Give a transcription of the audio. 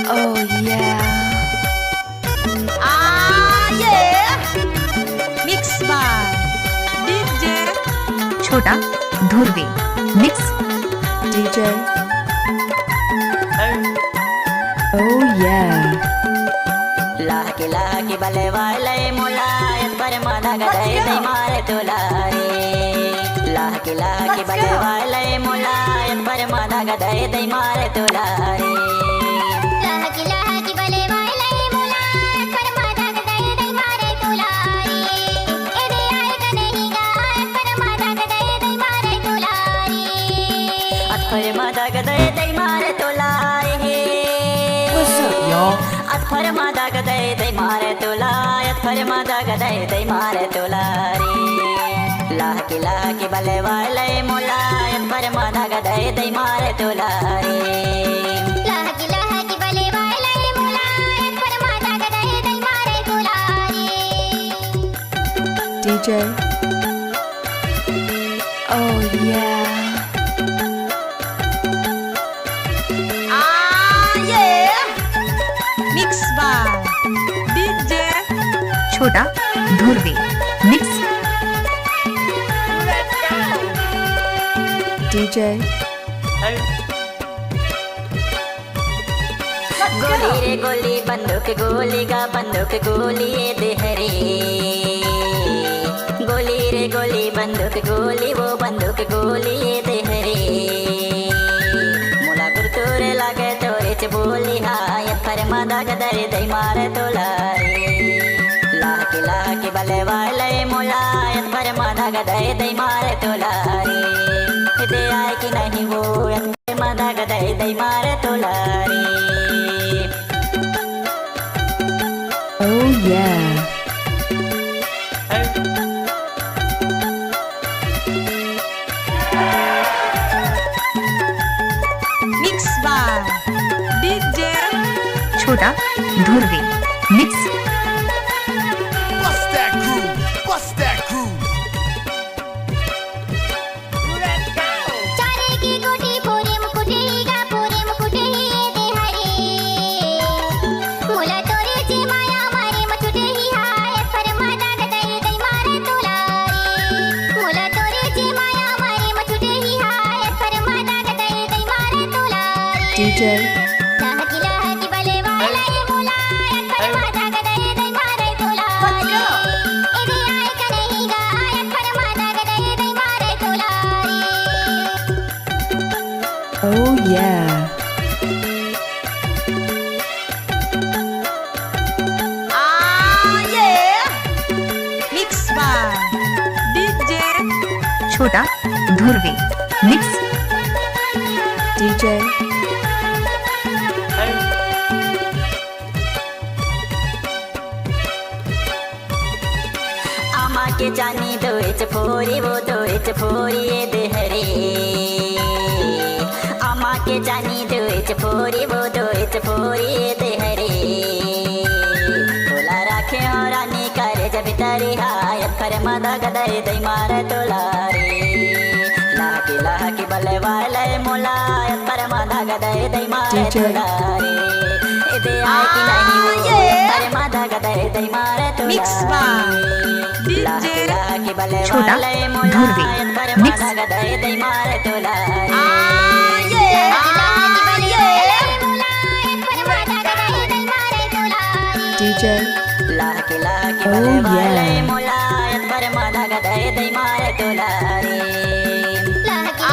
Oh yeah. Mix by DJ छोटा धुर्वी mix DJ. Oh yeah. लाकी बले वाले मुलायत पर मादा गदे दे मारे तुलारे लाकी बले वाले मुलायत पर मादा गदे दे मारे तुलारे लाकी बले वाले मुलायत पर मादा गदे दे मारे तुलारे एदे आए कन्हीं गाय पर मादा गदे दे मारे तुलारे पर मादा गदे दे मारे तुलारे What's up, y'all? पर मादा गदे दे मारे तुलायत पर मादा गदे दे मारे तुलारे लाकी बले वाले मुलायत पर मादा गदे दे मारे तुलारे लाकी बले वाले मुलायत पर मादा गदे दे मारे तुलारे DJ. Oh yeah. Mix by DJ छोटा धुर्वी मिक्स DJ. गोली रे गोली बंदूक गोली का बंदूक गोली ये देहरी गोली रे गोली बंदूक गोली वो बंदूक गोली ये देहरी मुला गुरतुरे लागे तोरे च बोली हाय पर मादा गदर दे मारे तोलारे लाकी बले वाले मुलायत पर मादा गदर दे मारे तोलारे दे आए कि नहीं वो मादा गदर दे मारे तोलारे Oh yeah. Mix by DJ छोटा धुर्वी mix Bust that groove, bust that groove. चारे की गोटी पूरे मुकुटे ही दे हरे मुला तोरे ची माया मारे मचुटे ही हाय पर मादा गदे दे मारे तुलारे मुला तोरे ची माया मारे मचुटे ही हाय पर मादा गदे दे मारे तुलारे DJ. लाकी बले वाले मुलायत पर मादा गदे दे मारे तुलारे एदे आए कन्हीं गाय पर मादा गदे दे मारे तुलारे Oh yeah. Mix by DJ छोटा धुर्वी मिक्स DJ. आमा के जानी दोच फोरी वो दोच फोरी ये देहरी आमा के जानी दोच फोरी वो दोच फोरी ये देहरी तोला रखे और रानी करे जब तारी हाय पर मादा गदर दे मारे तोलारे लाकी बले वाले मुलायत पर मादा गदर दे मारे DJ. तोलारे दे आए कि नहीं वो पर मादा गदर दे मारे Mix by DJ छोटा धुर्वी मिक्स दे मारे तोलारे DJ. लाकी Oh, बले yeah. वाले मुलायत पर मादा गदे दे मारे तोलारे लाकी